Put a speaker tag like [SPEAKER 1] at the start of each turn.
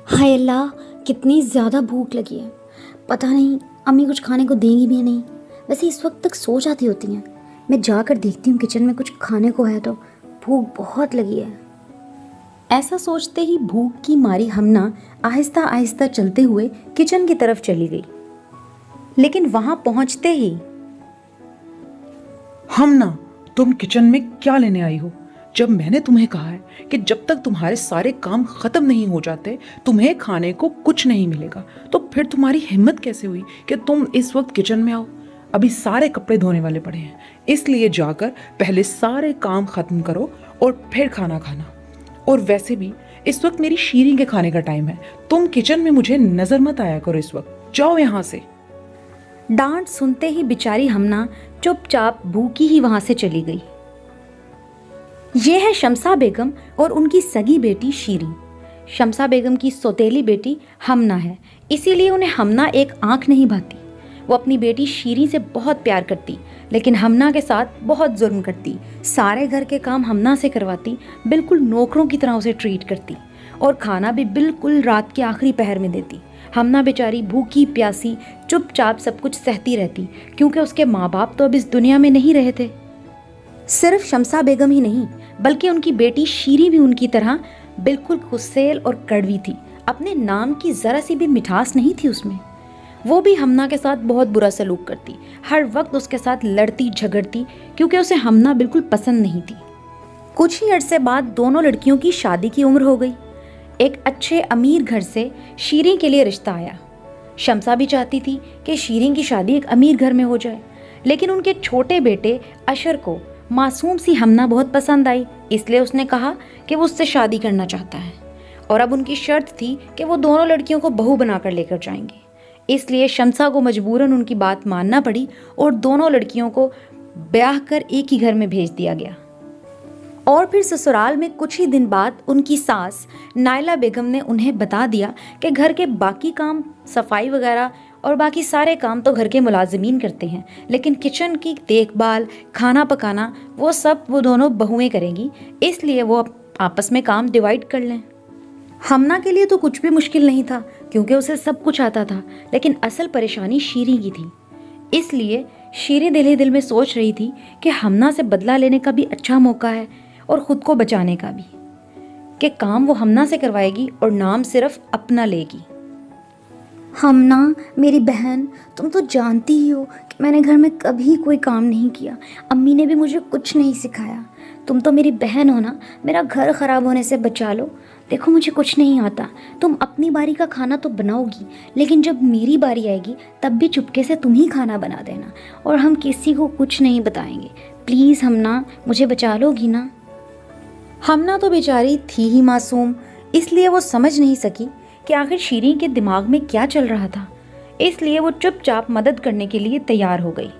[SPEAKER 1] हाय अल्लाह, कितनी ज़्यादा भूख लगी है। पता नहीं अम्मी कुछ खाने को देंगी भी या नहीं। वैसे इस वक्त तक सो जाती होती हैं। मैं जाकर देखती हूँ किचन में कुछ खाने को है तो। भूख बहुत लगी है। ऐसा सोचते ही भूख की मारी हमना आहिस्ता आहिस्ता चलते हुए किचन की तरफ चली गई। लेकिन वहां पहुंचते ही
[SPEAKER 2] हमना, तुम किचन में क्या लेने आई हो? जब मैंने तुम्हें कहा है कि जब तक तुम्हारे सारे काम खत्म नहीं हो जाते तुम्हें खाने को कुछ नहीं मिलेगा, तो फिर तुम्हारी हिम्मत कैसे हुई कि तुम इस वक्त किचन में आओ? अभी सारे कपड़े धोने वाले पड़े हैं, इसलिए जाकर पहले सारे काम खत्म करो और फिर खाना खाना। और वैसे भी इस वक्त मेरी शीरी के खाने का टाइम है, तुम किचन में मुझे नजर मत आया करो इस वक्त। जाओ यहाँ से।
[SPEAKER 1] डांट सुनते ही बेचारी हमना चुपचाप भूखी ही वहां से चली गई। ये है शमसा बेगम और उनकी सगी बेटी शीरी। शमसा बेगम की सौतेली बेटी हमना है, इसीलिए उन्हें हमना एक आंख नहीं भाती। वो अपनी बेटी शीरी से बहुत प्यार करती, लेकिन हमना के साथ बहुत जुल्म करती। सारे घर के काम हमना से करवाती, बिल्कुल नौकरों की तरह उसे ट्रीट करती और खाना भी बिल्कुल रात के आखिरी पहर में देती। हमना बेचारी भूखी प्यासी चुपचाप सब कुछ सहती रहती, क्योंकि उसके माँ बाप तो अब इस दुनिया में नहीं रहे थे। सिर्फ शमसा बेगम ही नहीं, बल्कि उनकी बेटी शीरी भी उनकी तरह बिल्कुल गुस्सैल और कड़वी थी। अपने नाम की जरा सी भी मिठास नहीं थी उसमें। वो भी हमना के साथ बहुत बुरा सलूक करती, हर वक्त उसके साथ लड़ती झगड़ती, क्योंकि उसे हमना बिल्कुल पसंद नहीं थी। कुछ ही अरसे बाद दोनों लड़कियों की शादी की उम्र हो गई। एक अच्छे अमीर घर से शीरी के लिए रिश्ता आया। शमसा भी चाहती थी कि शीरी की शादी एक अमीर घर में हो जाए, लेकिन उनके छोटे बेटे अशर को मासूम सी हमना बहुत पसंद आई, इसलिए उसने कहा कि वो उससे शादी करना चाहता है। और अब उनकी शर्त थी कि वो दोनों लड़कियों को बहू बनाकर लेकर जाएंगे। इसलिए शमसा को मजबूरन उनकी बात मानना पड़ी और दोनों लड़कियों को ब्याह कर एक ही घर में भेज दिया गया। और फिर ससुराल में कुछ ही दिन बाद उनकी सास नायला बेगम ने उन्हें बता दिया कि घर के बाकी काम, सफाई वगैरह और बाकी सारे काम तो घर के मुलाजिमीन करते हैं, लेकिन किचन की देखभाल, खाना पकाना वो सब वो दोनों बहुएं करेंगी, इसलिए वो आपस में काम डिवाइड कर लें। हमना के लिए तो कुछ भी मुश्किल नहीं था, क्योंकि उसे सब कुछ आता था, लेकिन असल परेशानी शीरी की थी। इसलिए शीरी दिल ही दिल में सोच रही थी कि हमना से बदला लेने का भी अच्छा मौका है और ख़ुद को बचाने का भी, कि काम वो हमना से करवाएगी और नाम सिर्फ अपना लेगी। हमना मेरी बहन, तुम तो जानती ही हो कि मैंने घर में कभी कोई काम नहीं किया। अम्मी ने भी मुझे कुछ नहीं सिखाया। तुम तो मेरी बहन हो ना, मेरा घर ख़राब होने से बचा लो। देखो मुझे कुछ नहीं आता। तुम अपनी बारी का खाना तो बनाओगी, लेकिन जब मेरी बारी आएगी तब भी चुपके से तुम ही खाना बना देना, और हम किसी को कुछ नहीं बताएंगे। प्लीज़ हमना, मुझे बचा लोगी ना? हमना तो बेचारी थी ही मासूम, इसलिए वो समझ नहीं सकी कि आखिर शीरी के दिमाग में क्या चल रहा था। इसलिए वो चुपचाप मदद करने के लिए तैयार हो गई।